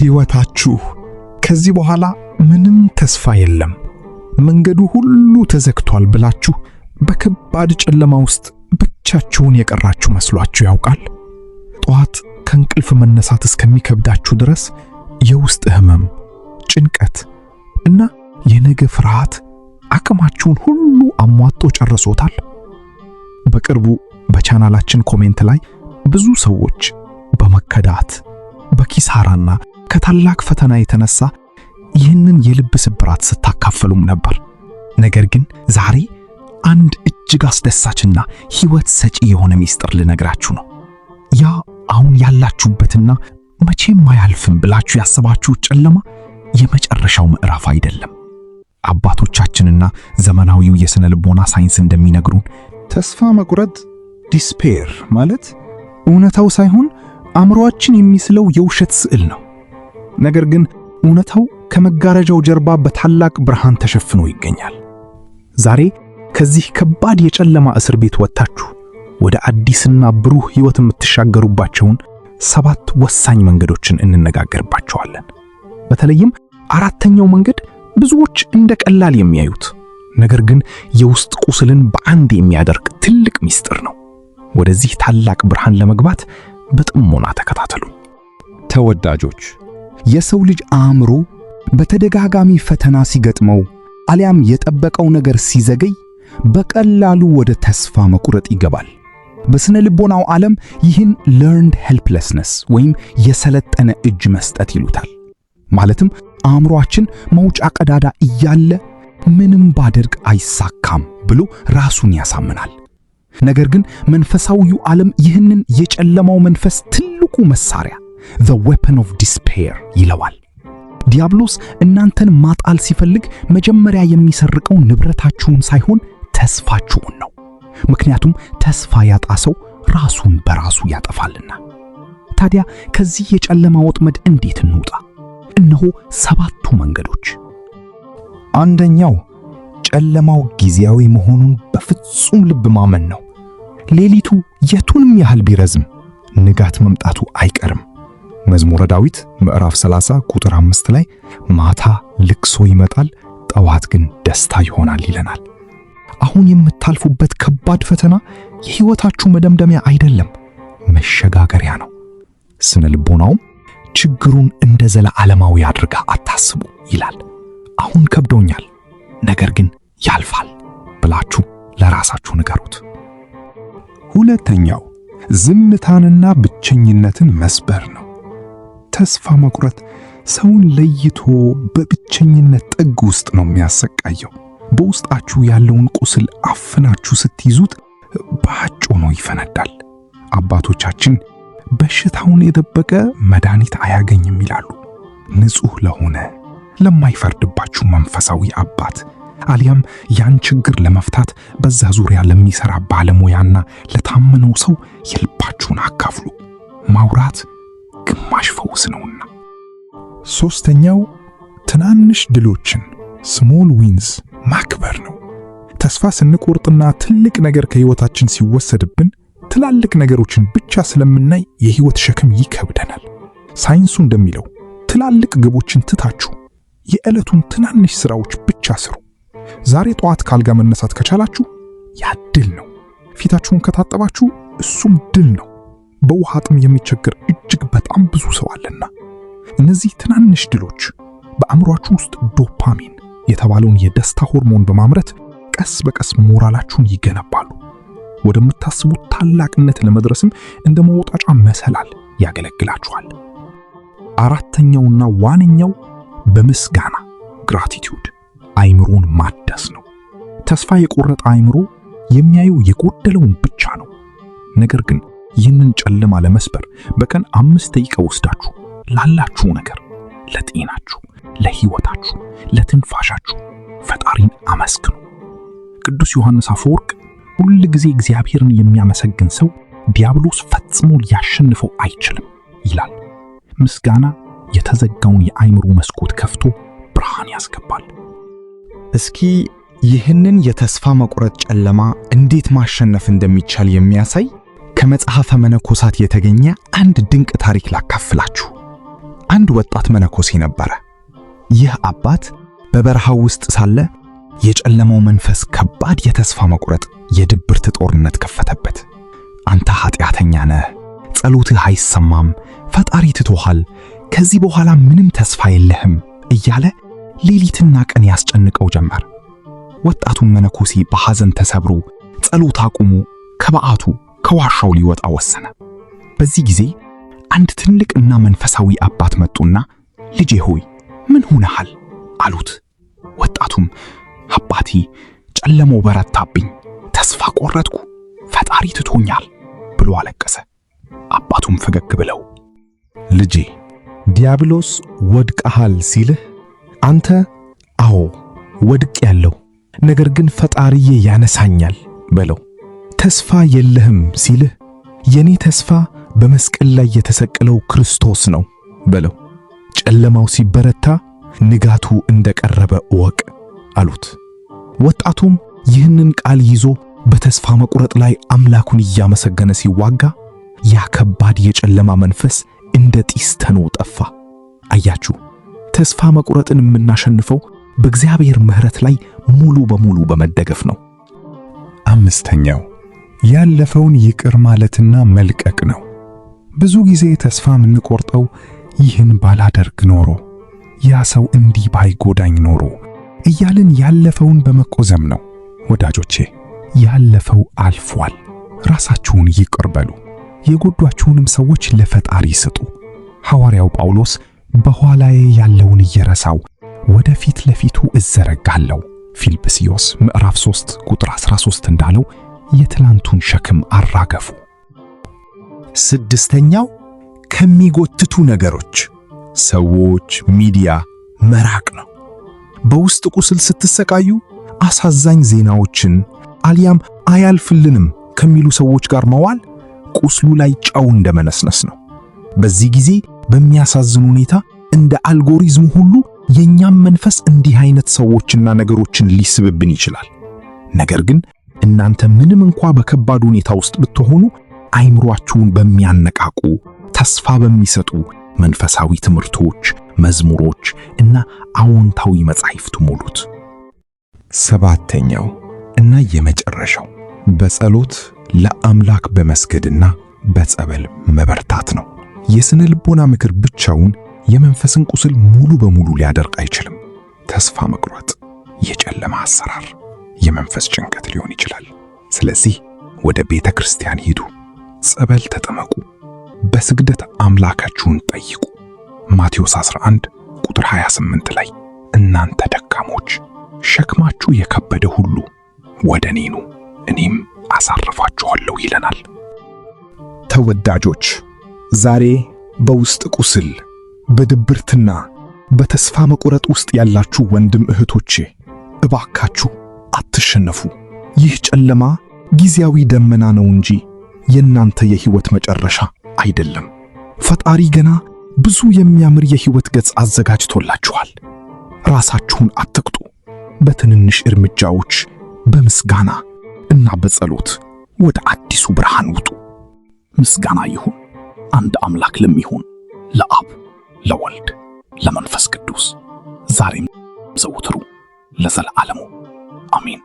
በሕይወታችሁ ከዚህ በኋላ ምንም ተስፋ የለም፣ መንገዱ ሁሉ ተዘግቷል ብላችሁ በከባድ ጨለማ ውስጥ ብቻችሁን የቀራችሁ መስሏችሁ ያውቃል? ጠዋት ከእንቅልፍ መነሳት እስከሚከብዳችሁ ድረስ የውስጥ ህመም፣ ጭንቀት እና የነገ ፍርሃት አቅማችሁን ሁሉ አሟጦ ጨርሶታል? በቅርቡ በቻናላችን ኮሜንት ላይ ብዙ ሰዎች በመከዳት በኪሳራና ከታላቅ ፈተና የተነሳ ይህንን የልብ ስብራት ስታካፈሉም ነበር። ነገር ግን ዛሬ አንድ እጅግ አስደሳችና ሕይወት ሰጪ የሆነ ሚስጥር ልነግራችሁ ነው። ያ አሁን ያላችሁበትና መቼም አያልፍም ብላችሁ ያሰባችሁት ጨለማ የመጨረሻው ምዕራፍ አይደለም። አባቶቻችንና ዘመናዊው የሥነ ልቦና ሳይንስ እንደሚነግሩን ተስፋ መቁረጥ ዲስፔር ማለት እውነታው ሳይሆን አእምሮአችን የሚስለው የውሸት ስዕል ነው። ነገር ግን እውነታው ከመጋረጃው ጀርባ በታላቅ ብርሃን ተሸፍኖ ይገኛል። ዛሬ ከዚህ ከባድ የጨለማ እስር ቤት ወጥታችሁ ወደ አዲስና ብሩህ ሕይወት የምትሻገሩባቸውን 7 ወሳኝ መንገዶችን እንነጋገርባቸዋለን። በተለይም አራተኛው መንገድ ብዙዎች እንደ ቀላል የሚያዩት ነገር ግን የውስጥ ቁስልን በአንድ የሚያደርግ ትልቅ ሚስጥር ነው። ወደዚህ ታላቅ ብርሃን ለመግባት በጥሞና ተከታተሉ። ተወዳጆች፣ የሰው ልጅ አእምሮ በተደጋጋሚ ፈተና ሲገጥመው አሊያም የጠበቀው ነገር ሲዘገይ በቀላሉ ወደ ተስፋ መቁረጥ ይገባል። በስነ ልቦናው ዓለም ይህን learned helplessness ወይም የሰለጠነ እጅ መስጠት ይሉታል። ማለትም አእምሮአችን መውጫ ቀዳዳ እያለ ምንም ባደርግ አይሳካም ብሎ ራሱን ያሳምናል። ነገር ግን መንፈሳዊው ዓለም ይህንን የጨለማው መንፈስ ትልቁ መሳሪያ the weapon of despair ይለዋል። ዲያብሎስ እናንተን ማጣል ሲፈልግ መጀመሪያ የሚሰርቀው ንብረታችሁን ሳይሆን ተስፋችሁን ነው። ምክንያቱም ተስፋ ያጣ ሰው ራሱን በራሱ ያጠፋልና። ታዲያ ከዚህ የጨለማ ወጥመድ እንዴት እንውጣ? እነሆ 7ቱ መንገዶች። አንደኛው ጨለማው ጊዜያዊ መሆኑን በፍጹም ልብ ማመን ነው። ሌሊቱ የቱንም ያህል ቢረዝም ንጋት መምጣቱ አይቀርም። መዝሙረ ዳዊት ምዕራፍ 30 ቁጥር 5 ላይ ማታ ልቅሶ ይመጣል፣ ጠዋት ግን ደስታ ይሆናል ይለናል። አሁን የምታልፉበት ከባድ ፈተና የሕይወታችሁ መደምደሚያ አይደለም፣ መሸጋገሪያ ነው። ስነ ልቦናውም ችግሩን እንደ ዘላለማዊ አድርጋ አታስቡ ይላል። አሁን ከብዶኛል፣ ነገር ግን ያልፋል ብላችሁ ለራሳችሁ ንገሩት። ሁለተኛው ዝምታንና ብቸኝነትን መስበር ነው። ተስፋ መቁረጥ ሰውን ለይቶ በብቸኝነት ጥግ ውስጥ ነው የሚያሰቃየው። በውስጣችሁ ያለውን ቁስል አፍናችሁ ስትይዙት ባጭ ሆኖ ይፈነዳል። አባቶቻችን በሽታውን የደበቀ መድኃኒት አያገኝም ይላሉ። ንጹሕ ለሆነ ለማይፈርድባችሁ መንፈሳዊ አባት አሊያም ያን ችግር ለመፍታት በዛ ዙሪያ ለሚሰራ ባለሙያና ለታመነው ሰው የልባችሁን አካፍሉ። ማውራት ግማሽ ፈውስ ነውና። ሶስተኛው ትናንሽ ድሎችን small wins ማክበር ነው። ተስፋ ስንቆርጥና ትልቅ ነገር ከሕይወታችን ሲወሰድብን ትላልቅ ነገሮችን ብቻ ስለምናይ የሕይወት ሸክም ይከብደናል። ሳይንሱ እንደሚለው ትላልቅ ግቦችን ትታችሁ የዕለቱን ትናንሽ ሥራዎች ብቻ ስሩ። ዛሬ ጠዋት ካልጋ መነሳት ከቻላችሁ ያ ድል ነው። ፊታችሁን ከታጠባችሁ እሱም ድል ነው። በውሃ ጥም የሚቸገር እጅግ በጣም ብዙ ሰው አለና እነዚህ ትናንሽ ድሎች በአእምሮአችሁ ውስጥ ዶፓሚን የተባለውን የደስታ ሆርሞን በማምረት ቀስ በቀስ ሞራላችሁን ይገነባሉ። ወደምታስቡት ታላቅነት ለመድረስም እንደ መውጣጫ መሰላል ያገለግላችኋል። አራተኛውና ዋነኛው በምስጋና gratitude አእምሮን ማደስ ነው። ተስፋ የቆረጠ አእምሮ የሚያየው የጎደለውን ብቻ ነው። ነገር ግን ይህንን ጨለማ ለመስበር በቀን 5 ደቂቃ ወስዳችሁ ላላችሁ ነገር፣ ለጤናችሁ፣ ለሕይወታችሁ፣ ለትንፋሻችሁ ፈጣሪን አመስግኑ። ቅዱስ ዮሐንስ አፈወርቅ ሁል ጊዜ እግዚአብሔርን የሚያመሰግን ሰው ዲያብሎስ ፈጽሞ ሊያሸንፈው አይችልም ይላል። ምስጋና የተዘጋውን የአእምሮ መስኮት ከፍቶ ብርሃን ያስገባል። እስኪ ይህንን የተስፋ መቁረጥ ጨለማ እንዴት ማሸነፍ እንደሚቻል የሚያሳይ ከመጽሐፈ መነኮሳት የተገኘ አንድ ድንቅ ታሪክ ላካፍላችሁ። አንድ ወጣት መነኮሴ ነበረ። ይህ አባት በበረሃው ውስጥ ሳለ የጨለማው መንፈስ ከባድ የተስፋ መቁረጥ የድብርት ጦርነት ከፈተበት። አንተ ኃጢአተኛ ነህ፣ ጸሎትህ አይሰማም፣ ፈጣሪ ትቶሃል፣ ከዚህ በኋላ ምንም ተስፋ የለህም እያለ ሌሊትና ቀን ያስጨንቀው ጀመር። ወጣቱን መነኮሴ በሐዘን ተሰብሮ ጸሎት አቁሞ ከበዓቱ ከዋሻው ሊወጣ ወሰነ። በዚህ ጊዜ አንድ ትልቅና መንፈሳዊ አባት መጡና ልጄ ሆይ ምን ሆነሃል አሉት። ወጣቱም አባቴ ጨለማው በረታብኝ፣ ተስፋ ቆረጥኩ፣ ፈጣሪ ትቶኛል ብሎ አለቀሰ። አባቱም ፈገግ ብለው ልጄ ዲያብሎስ ወድቀሃል ሲልህ አንተ አዎ ወድቄያለሁ፣ ነገር ግን ፈጣሪዬ ያነሳኛል በለው። ተስፋ የለህም ሲልህ የኔ ተስፋ በመስቀል ላይ የተሰቀለው ክርስቶስ ነው በለው። ጨለማው ሲበረታ ንጋቱ እንደቀረበ እወቅ አሉት። ወጣቱም ይህንን ቃል ይዞ በተስፋ መቁረጥ ላይ አምላኩን እያመሰገነ ሲዋጋ ያ ከባድ የጨለማ መንፈስ እንደ ጢስ ተኖ ጠፋ። አያችሁ፣ ተስፋ መቁረጥን የምናሸንፈው በእግዚአብሔር ምሕረት ላይ ሙሉ በሙሉ በመደገፍ ነው። አምስተኛው ያለፈውን ይቅር ማለትና መልቀቅ ነው። ብዙ ጊዜ ተስፋ የምንቆርጠው ይህን ባላደርግ ኖሮ፣ ያ ሰው እንዲህ ባይጎዳኝ ኖሮ እያልን ያለፈውን በመቆዘም ነው። ወዳጆቼ ያለፈው አልፏል። ራሳችሁን ይቅር በሉ። የጎዷችሁንም ሰዎች ለፈጣሪ ስጡ። ሐዋርያው ጳውሎስ በኋላዬ ያለውን እየረሳው ወደፊት ለፊቱ እዘረጋለሁ ፊልጵስዩስ ምዕራፍ 3 ቁጥር 13 እንዳለው የትላንቱን ሸክም አራገፉ። ስድስተኛው ከሚጎትቱ ነገሮች፣ ሰዎች፣ ሚዲያ መራቅ ነው። በውስጥ ቁስል ስትሰቃዩ አሳዛኝ ዜናዎችን አልያም አያልፍልንም ከሚሉ ሰዎች ጋር መዋል ቁስሉ ላይ ጨው እንደመነስነስ ነው። በዚህ ጊዜ በሚያሳዝን ሁኔታ እንደ አልጎሪዝም ሁሉ የኛም መንፈስ እንዲህ አይነት ሰዎችና ነገሮችን ሊስብብን ይችላል። ነገር ግን እናንተ ምንም እንኳ በከባድ ሁኔታ ውስጥ ብትሆኑ አይምሮአችሁን በሚያነቃቁ ተስፋ በሚሰጡ መንፈሳዊ ትምህርቶች፣ መዝሙሮች እና አዎንታዊ መጻሕፍት ሙሉት። ሰባተኛው እና የመጨረሻው በጸሎት ለአምላክ በመስገድና በጸበል መበርታት ነው። የስነ ልቦና ምክር ብቻውን የመንፈስን ቁስል ሙሉ በሙሉ ሊያደርቅ አይችልም። ተስፋ መቁረጥ የጨለማ አሰራር፣ የመንፈስ ጭንቀት ሊሆን ይችላል። ስለዚህ ወደ ቤተ ክርስቲያን ሂዱ፣ ጸበል ተጠመቁ፣ በስግደት አምላካችሁን ጠይቁ። ማቴዎስ 11 ቁጥር 28 ላይ እናንተ ደካሞች ሸክማችሁ የከበደ ሁሉ ወደ እኔ ኑ እኔም አሳርፋችኋለሁ ይለናል። ተወዳጆች ዛሬ በውስጥ ቁስል በድብርትና በተስፋ መቁረጥ ውስጥ ያላችሁ ወንድም እህቶቼ እባካችሁ አትሸነፉ። ይህ ጨለማ ጊዜያዊ ደመና ነው እንጂ የእናንተ የሕይወት መጨረሻ አይደለም። ፈጣሪ ገና ብዙ የሚያምር የሕይወት ገጽ አዘጋጅቶላችኋል። ራሳችሁን አትቅጡ። በትንንሽ እርምጃዎች በምስጋና እና በጸሎት ወደ አዲሱ ብርሃን ውጡ። ምስጋና ይሁን አንድ አምላክ ለሚሆን ለአብ ለወልድ ለመንፈስ ቅዱስ ዛሬም ዘወትሩ ለዘለዓለሙ አሜን።